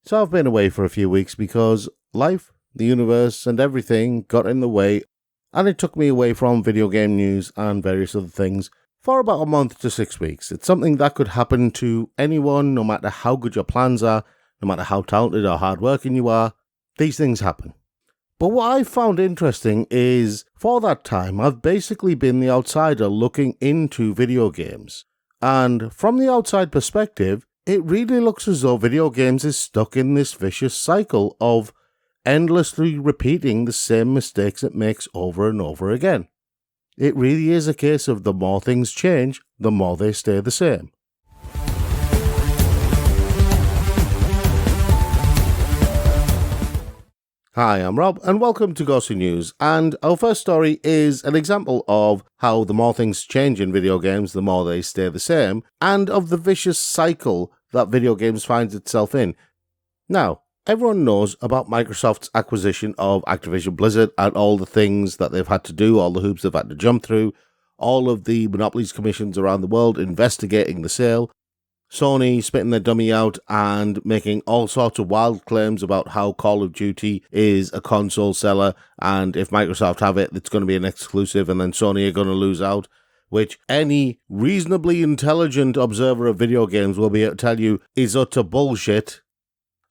So I've been away for a few weeks because life, the universe, and everything got in the way, and it took me away from video game news and various other things for about a month to 6 weeks. It's something that could happen to anyone, no matter how good your plans are, no matter how talented or hardworking you are. These things happen. But what I found interesting is, for that time, I've basically been the outsider looking into video games. And from the outside perspective, it really looks as though video games is stuck in this vicious cycle of endlessly repeating the same mistakes it makes over and over again. It really is a case of the more things change, the more they stay the same. Hi, I'm Rob, and welcome to Ghostly News, and our first story is an example of how the more things change in video games, the more they stay the same, and of the vicious cycle that video games finds itself in. Now, everyone knows about Microsoft's acquisition of Activision Blizzard and all the things that they've had to do, all the hoops they've had to jump through, all of the monopolies commissions around the world investigating the sale, Sony spitting their dummy out and making all sorts of wild claims about how Call of Duty is a console seller, and if Microsoft have it, it's going to be an exclusive, and then Sony are going to lose out, which any reasonably intelligent observer of video games will be able to tell you is utter bullshit.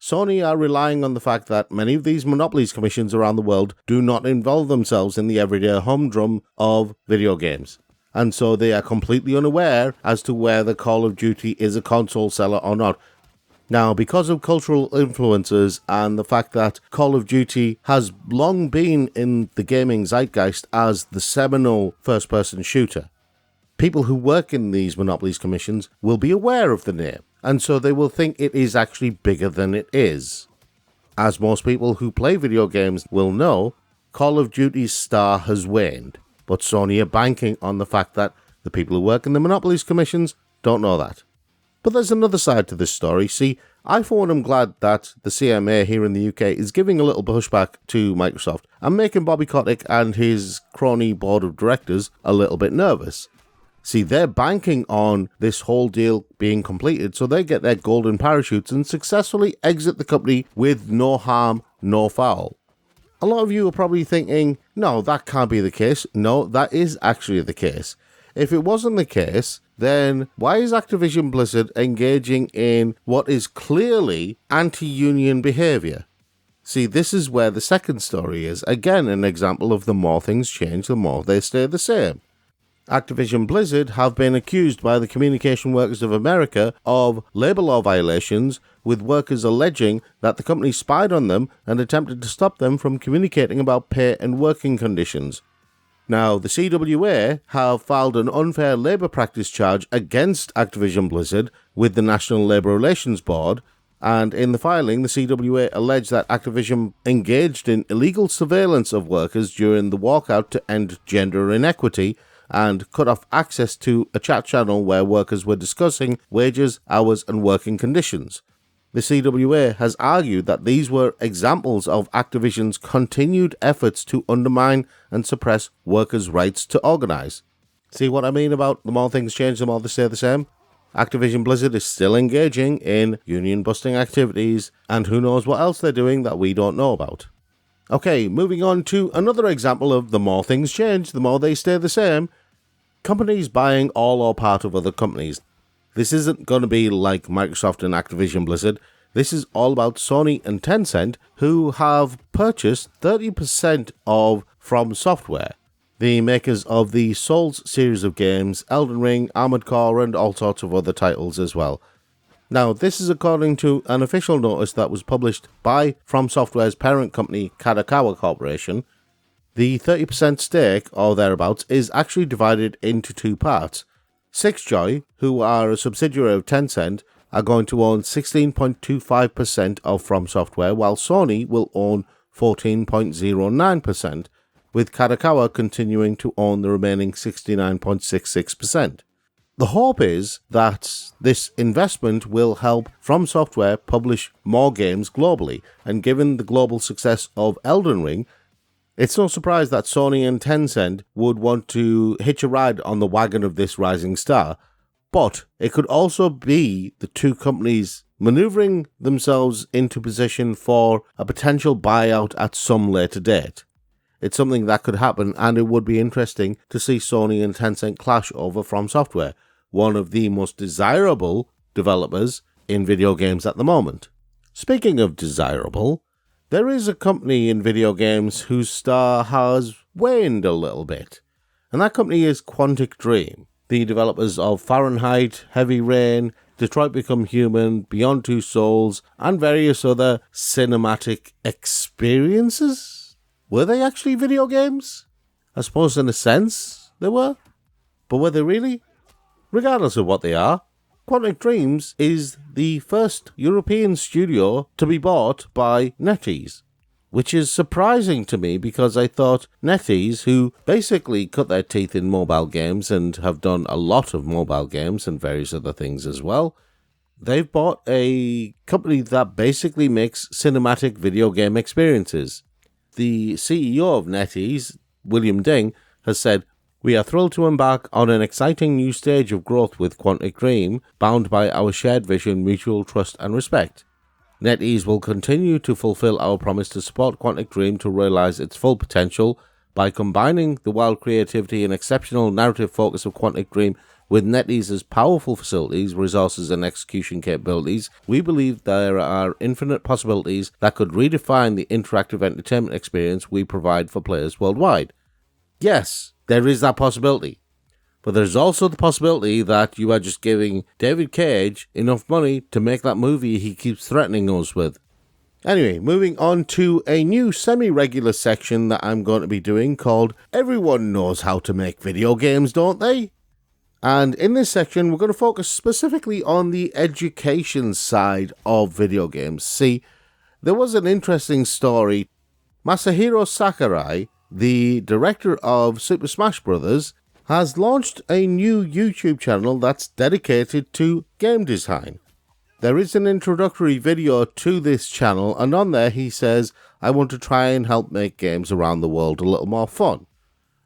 Sony are relying on the fact that many of these monopolies commissions around the world do not involve themselves in the everyday humdrum of video games. And so they are completely unaware as to whether Call of Duty is a console seller or not. Now, because of cultural influences and the fact that Call of Duty has long been in the gaming zeitgeist as the seminal first-person shooter, people who work in these monopolies commissions will be aware of the name, and so they will think it is actually bigger than it is. As most people who play video games will know, Call of Duty's star has waned. But Sony are banking on the fact that the people who work in the monopolies commissions don't know that. But there's another side to this story. See, I for one am glad that the CMA here in the UK is giving a little pushback to Microsoft and making Bobby Kotick and his crony board of directors a little bit nervous. See, they're banking on this whole deal being completed so they get their golden parachutes and successfully exit the company with no harm, no foul. A lot of you are probably thinking, no, that can't be the case. No, that is actually the case. If it wasn't the case, then why is Activision Blizzard engaging in what is clearly anti-union behaviour? See, this is where the second story is. Again, an example of the more things change, the more they stay the same. Activision Blizzard have been accused by the Communication Workers of America of labour law violations, with workers alleging that the company spied on them and attempted to stop them from communicating about pay and working conditions. Now, the CWA have filed an unfair labour practice charge against Activision Blizzard with the National Labour Relations Board, and in the filing, the CWA alleged that Activision engaged in illegal surveillance of workers during the walkout to end gender inequity, and cut off access to a chat channel where workers were discussing wages, hours, and working conditions. The CWA has argued that these were examples of Activision's continued efforts to undermine and suppress workers' rights to organise. See what I mean about the more things change, the more they stay the same? Activision Blizzard is still engaging in union-busting activities, and who knows what else they're doing that we don't know about. Okay, moving on to another example of the more things change, the more they stay the same. Companies buying all or part of other companies. This isn't going to be like Microsoft and Activision Blizzard. This is all about Sony and Tencent, who have purchased 30% of From Software, the makers of the Souls series of games, Elden Ring, Armored Core, and all sorts of other titles as well. Now, this is according to an official notice that was published by From Software's parent company, Kadokawa Corporation. The 30% stake, or thereabouts, is actually divided into two parts. Sixjoy, who are a subsidiary of Tencent, are going to own 16.25% of From Software, while Sony will own 14.09%, with Kadokawa continuing to own the remaining 69.66%. The hope is that this investment will help From Software publish more games globally, and given the global success of Elden Ring, it's no surprise that Sony and Tencent would want to hitch a ride on the wagon of this rising star, but it could also be the two companies maneuvering themselves into position for a potential buyout at some later date. It's something that could happen, and it would be interesting to see Sony and Tencent clash over From Software, one of the most desirable developers in video games at the moment. Speaking of desirable, there is a company in video games whose star has waned a little bit, and that company is Quantic Dream, the developers of Fahrenheit, Heavy Rain, Detroit Become Human, Beyond Two Souls, and various other cinematic experiences. Were they actually video games? I suppose in a sense they were, but were they really? Regardless of what they are, Quantic Dreams is the first European studio to be bought by Netease, which is surprising to me because I thought Netease, who basically cut their teeth in mobile games and have done a lot of mobile games and various other things as well, they've bought a company that basically makes cinematic video game experiences. The CEO of Netease, William Ding, has said, "We are thrilled to embark on an exciting new stage of growth with Quantic Dream, bound by our shared vision, mutual trust and respect. Netease will continue to fulfill our promise to support Quantic Dream to realize its full potential by combining the wild creativity and exceptional narrative focus of Quantic Dream with Netease's powerful facilities, resources and execution capabilities. We believe there are infinite possibilities that could redefine the interactive entertainment experience we provide for players worldwide." Yes, there is that possibility. But there's also the possibility that you are just giving David Cage enough money to make that movie he keeps threatening us with. Anyway, moving on to a new semi-regular section that I'm going to be doing called Everyone Knows How to Make Video Games, Don't They? And in this section, we're going to focus specifically on the education side of video games. See, there was an interesting story. Masahiro Sakurai, the director of Super Smash Bros., has launched a new YouTube channel that's dedicated to game design. There is an introductory video to this channel, and on there he says, "I want to try and help make games around the world a little more fun.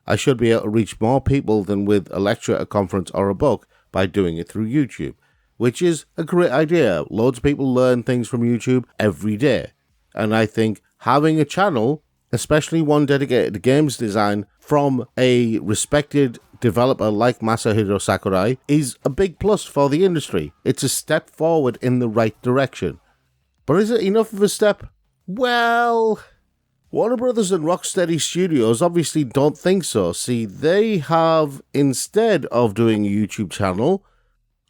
I should be able to reach more people than with a lecture, a conference, or a book by doing it through YouTube," which is a great idea. Loads of people learn things from YouTube every day, and I think having a channel, especially one dedicated to games design from a respected developer like Masahiro Sakurai, is a big plus for the industry. It's a step forward in the right direction. But is it enough of a step? Well, Warner Bros. And Rocksteady Studios obviously don't think so. See, they have, instead of doing a YouTube channel,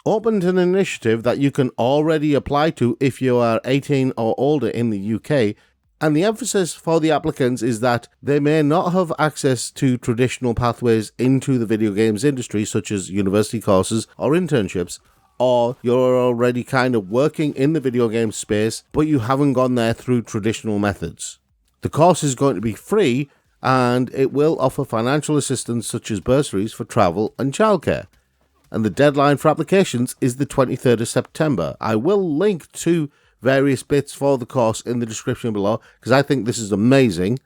opened an initiative that you can already apply to if you are 18 or older in the UK, and the emphasis for the applicants is that they may not have access to traditional pathways into the video games industry, such as university courses or internships, or you're already kind of working in the video game space, but you haven't gone there through traditional methods. The course is going to be free, and it will offer financial assistance such as bursaries for travel and childcare. And the deadline for applications is the 23rd of September. I will link to various bits for the course in the description below, because I think this is amazing.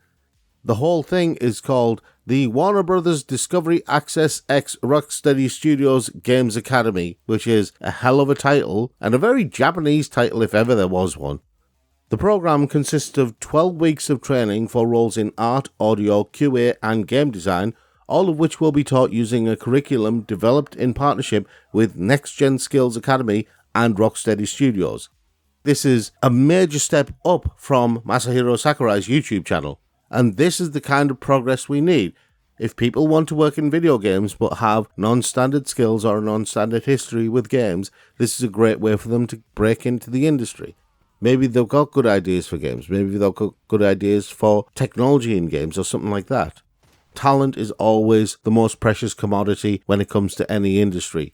The whole thing is called the Warner Bros. Discovery Access X Rocksteady Studios Games Academy, which is a hell of a title, and a very Japanese title if ever there was one. The program consists of 12 weeks of training for roles in art, audio, QA, and game design, all of which will be taught using a curriculum developed in partnership with Next Gen Skills Academy and Rocksteady Studios. This is a major step up from Masahiro Sakurai's YouTube channel, and this is the kind of progress we need. If people want to work in video games but have non-standard skills or a non-standard history with games, this is a great way for them to break into the industry. Maybe they've got good ideas for games, maybe they've got good ideas for technology in games or something like that. Talent is always the most precious commodity when it comes to any industry.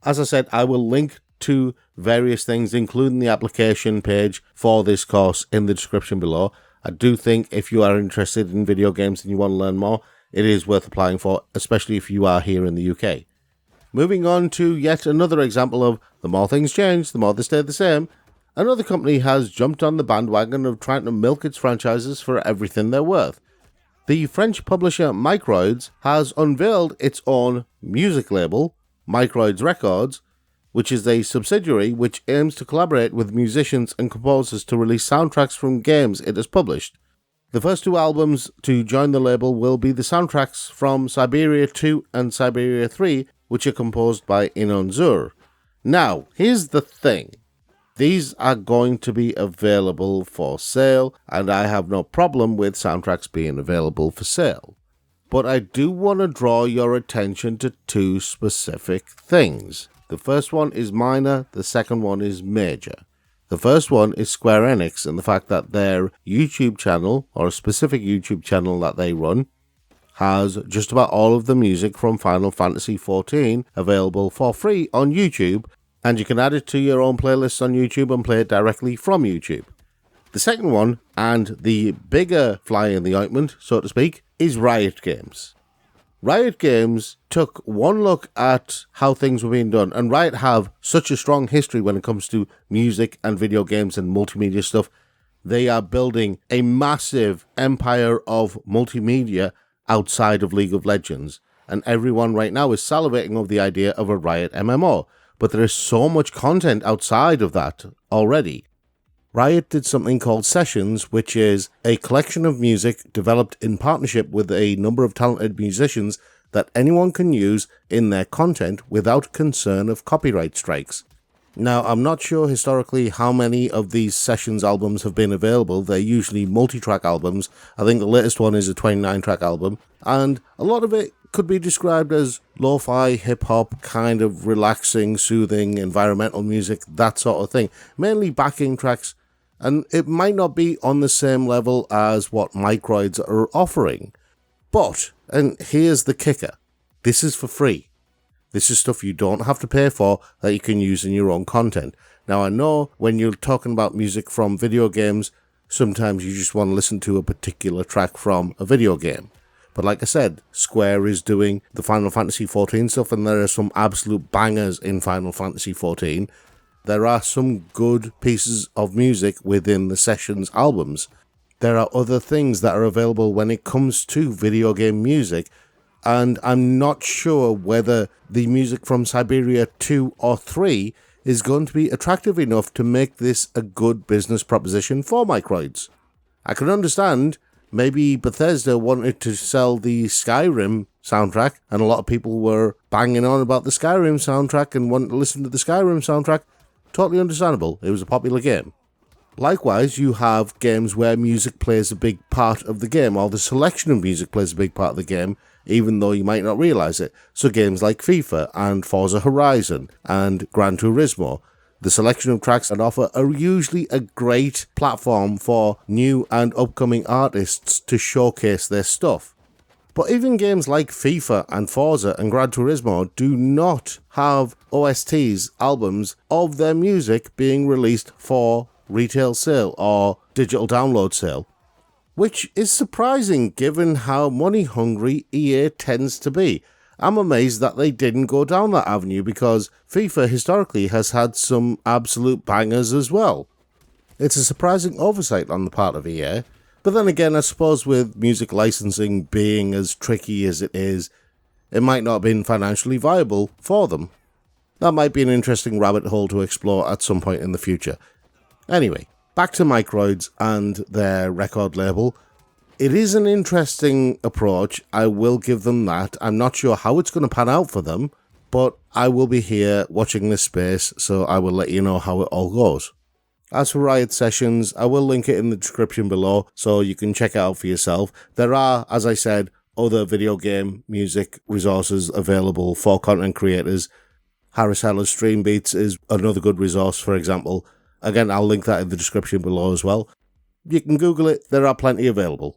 As I said, I will link to various things, including the application page for this course in the description below. I do think if you are interested in video games and you want to learn more, it is worth applying for, especially if you are here in the UK. Moving on to yet another example of the more things change, the more they stay the same. Another company has jumped on the bandwagon of trying to milk its franchises for everything they're worth. The French publisher Microids has unveiled its own music label, Microids Records, which is a subsidiary which aims to collaborate with musicians and composers to release soundtracks from games it has published. The first 2 albums to join the label will be the soundtracks from Siberia 2 and Siberia 3, which are composed by Inon Zur. Now, here's the thing. These are going to be available for sale, and I have no problem with soundtracks being available for sale. But I do want to draw your attention to 2 specific things. The first one is minor, the second one is major. The first one is Square Enix and the fact that their YouTube channel, or a specific YouTube channel that they run, has just about all of the music from Final Fantasy XIV available for free on YouTube, and you can add it to your own playlists on YouTube and play it directly from YouTube. The second one, and the bigger fly in the ointment, so to speak, is Riot Games. Riot Games took one look at how things were being done, and Riot have such a strong history when it comes to music and video games and multimedia stuff. They are building a massive empire of multimedia outside of League of Legends, and everyone right now is salivating over the idea of a Riot MMO, but there is so much content outside of that already. Riot did something called Sessions, which is a collection of music developed in partnership with a number of talented musicians that anyone can use in their content without concern of copyright strikes. Now, I'm not sure historically how many of these Sessions albums have been available. They're usually multi-track albums. I think the latest one is a 29-track album, and a lot of it could be described as lo-fi, hip-hop, kind of relaxing, soothing, environmental music, that sort of thing. Mainly backing tracks, and it might not be on the same level as what Microids are offering. But, and here's the kicker, this is for free. This is stuff you don't have to pay for that you can use in your own content. Now, I know when you're talking about music from video games, sometimes you just want to listen to a particular track from a video game. But like I said, Square is doing the Final Fantasy XIV stuff, and there are some absolute bangers in Final Fantasy XIV. There are some good pieces of music within the Sessions albums. There are other things that are available when it comes to video game music, and I'm not sure whether the music from Siberia 2 or 3 is going to be attractive enough to make this a good business proposition for Microids. I can understand maybe Bethesda wanted to sell the Skyrim soundtrack, and a lot of people were banging on about the Skyrim soundtrack and wanted to listen to the Skyrim soundtrack. Totally understandable. It was a popular game. Likewise, you have games where music plays a big part of the game, or the selection of music plays a big part of the game, even though you might not realise it. So games like FIFA and Forza Horizon and Gran Turismo, the selection of tracks on offer are usually a great platform for new and upcoming artists to showcase their stuff. But even games like FIFA and Forza and Gran Turismo do not have OSTs, albums, of their music being released for retail sale or digital download sale, which is surprising given how money-hungry EA tends to be. I'm amazed that they didn't go down that avenue, because FIFA historically has had some absolute bangers as well. It's a surprising oversight on the part of EA. But then again, I suppose with music licensing being as tricky as it is, it might not have been financially viable for them. That might be an interesting rabbit hole to explore at some point in the future. Anyway, back to Microids and their record label. It is an interesting approach, I will give them that. I'm not sure how it's going to pan out for them, but I will be here watching this space, so I will let you know how it all goes. As for Riot Sessions, I will link it in the description below so you can check it out for yourself. There are, as I said, other video game music resources available for content creators. Harris Heller's Stream Beats is another good resource, for example. Again, I'll link that in the description below as well. You can Google it, there are plenty available.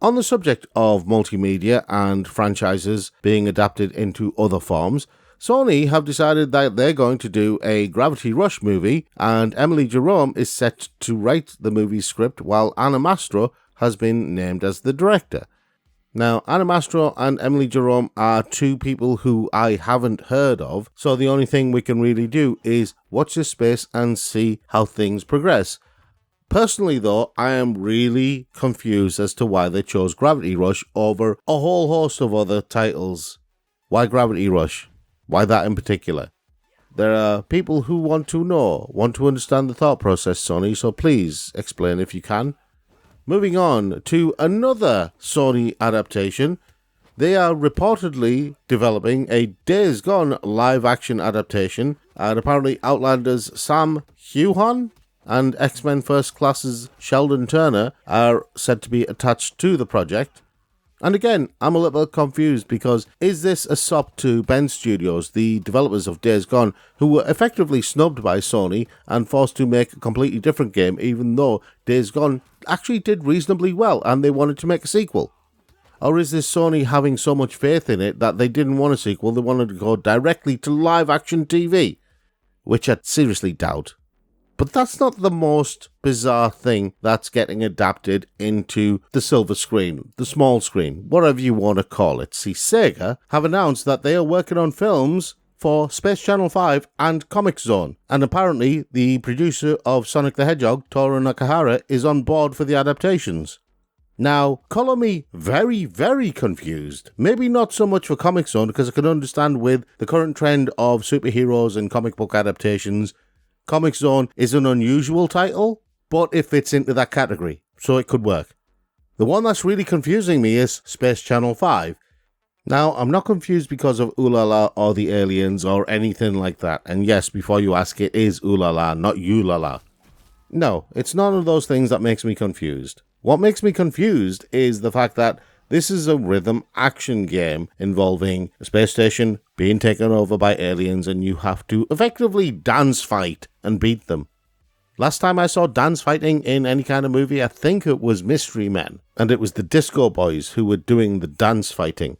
On the subject of multimedia and franchises being adapted into other forms, Sony have decided that they're going to do a Gravity Rush movie, and Emily Jerome is set to write the movie's script, while Anna Mastro has been named as the director. Now, Anna Mastro and Emily Jerome are two people who I haven't heard of, so the only thing we can really do is watch this space and see how things progress. Personally, though, I am really confused as to why they chose Gravity Rush over a whole host of other titles. Why Gravity Rush? Why that in particular? There are people who want to understand the thought process, Sony, so please explain if you can. Moving on to another Sony adaptation. They are reportedly developing a Days Gone live-action adaptation, and apparently Outlander's Sam Heughan and X-Men First Class's Sheldon Turner are said to be attached to the project. And again, I'm a little bit confused because is this a sop to Ben Studios, the developers of Days Gone, who were effectively snubbed by Sony and forced to make a completely different game, even though Days Gone actually did reasonably well and they wanted to make a sequel? Or is this Sony having so much faith in it that they didn't want a sequel, they wanted to go directly to live-action TV? Which I seriously doubt. But that's not the most bizarre thing that's getting adapted into the silver screen, the small screen, whatever you want to call it. See, Sega have announced that they are working on films for Space Channel 5 and Comix Zone. And apparently, the producer of Sonic the Hedgehog, Toru Nakahara, is on board for the adaptations. Now, colour me very, very confused. Maybe not so much for Comix Zone, because I can understand with the current trend of superheroes and comic book adaptations, Comix Zone is an unusual title, but it fits into that category, so it could work. The one that's really confusing me is Space Channel 5. Now, I'm not confused because of Ooh La La or the aliens or anything like that. And yes, before you ask, it is Ooh La La, not You La La. No, it's none of those things that makes me confused. What makes me confused is the fact that this is a rhythm action game involving a space station being taken over by aliens and you have to effectively dance fight and beat them. Last time I saw dance fighting in any kind of movie, I think it was Mystery Men, and it was the Disco Boys who were doing the dance fighting.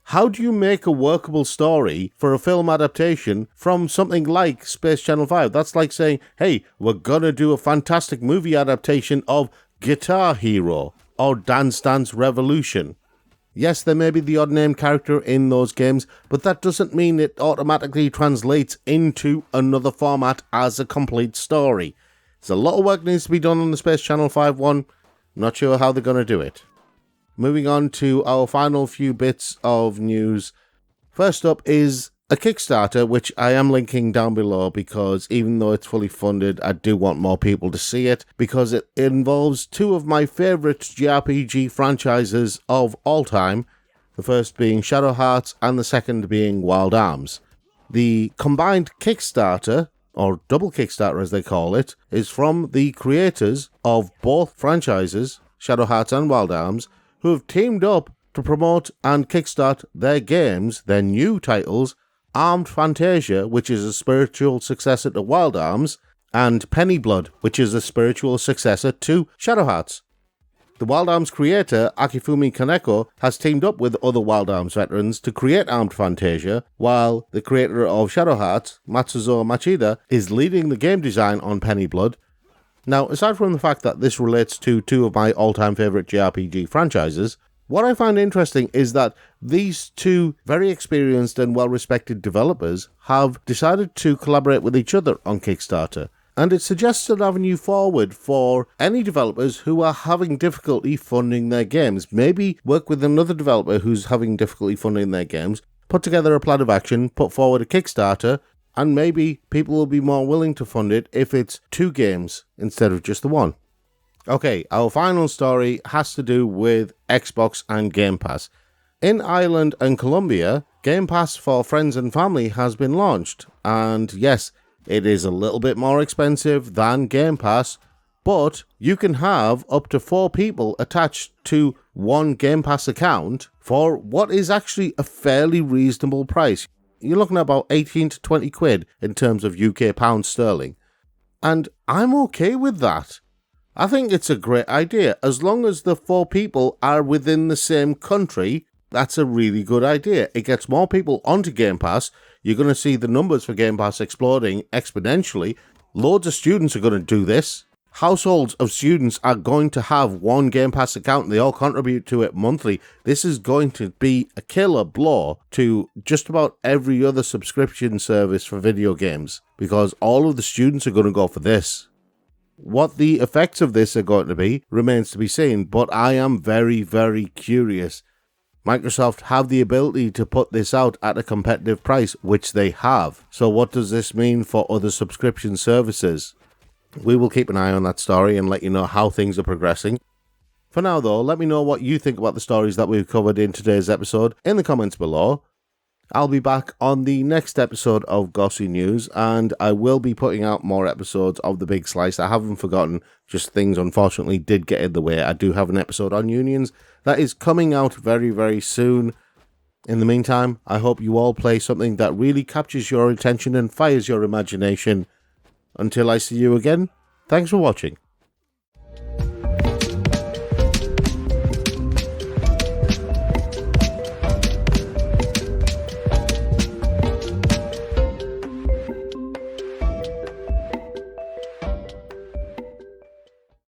How do you make a workable story for a film adaptation from something like Space Channel 5? That's like saying, hey, we're gonna do a fantastic movie adaptation of Guitar Hero or Dance Dance Revolution. Yes, there may be the odd name character in those games, but that doesn't mean it automatically translates into another format as a complete story. There's a lot of work needs to be done on the Space Channel 5 one. Not sure how they're going to do it. Moving on to our final few bits of news. First up is a Kickstarter, which I am linking down below because even though it's fully funded, I do want more people to see it because it involves two of my favourite JRPG franchises of all time, the first being ShadowHearts and the second being Wild Arms. The combined Kickstarter, or double Kickstarter as they call it, is from the creators of both franchises, ShadowHearts and Wild Arms, who have teamed up to promote and kickstart their games, their new titles, Armed Fantasia, which is a spiritual successor to Wild Arms, and Penny Blood, which is a spiritual successor to ShadowHearts. The Wild Arms creator, Akifumi Kaneko, has teamed up with other Wild Arms veterans to create Armed Fantasia, while the creator of ShadowHearts, Matsuzo Machida, is leading the game design on Penny Blood. Now, aside from the fact that this relates to two of my all-time favourite JRPG franchises, what I find interesting is that these two very experienced and well-respected developers have decided to collaborate with each other on Kickstarter, and it suggests an avenue forward for any developers who are having difficulty funding their games. Maybe work with another developer who's having difficulty funding their games, put together a plan of action, put forward a Kickstarter, and maybe people will be more willing to fund it if it's two games instead of just the one. Okay, our final story has to do with Xbox and Game Pass. In Ireland and Colombia, Game Pass for friends and family has been launched, and yes, it is a little bit more expensive than Game Pass, but you can have up to 4 people attached to one Game Pass account for what is actually a fairly reasonable price. You're looking at about 18 to 20 quid in terms of UK pounds sterling, and I'm okay with that. I think it's a great idea. As long as the 4 people are within the same country, that's a really good idea. It gets more people onto Game Pass. You're going to see the numbers for Game Pass exploding exponentially. Loads of students are going to do this. Households of students are going to have one Game Pass account and they all contribute to it monthly. This is going to be a killer blow to just about every other subscription service for video games because all of the students are going to go for this. What the effects of this are going to be remains to be seen, but I am very, very curious. Microsoft have the ability to put this out at a competitive price, which they have. So what does this mean for other subscription services? We will keep an eye on that story and let you know how things are progressing. For now though, let me know what you think about the stories that we've covered in today's episode in the comments below. I'll be back on the next episode of Gossy News, and I will be putting out more episodes of The Big Slice. I haven't forgotten, just things unfortunately did get in the way. I do have an episode on unions that is coming out very, very soon. In the meantime, I hope you all play something that really captures your attention and fires your imagination. Until I see you again, thanks for watching.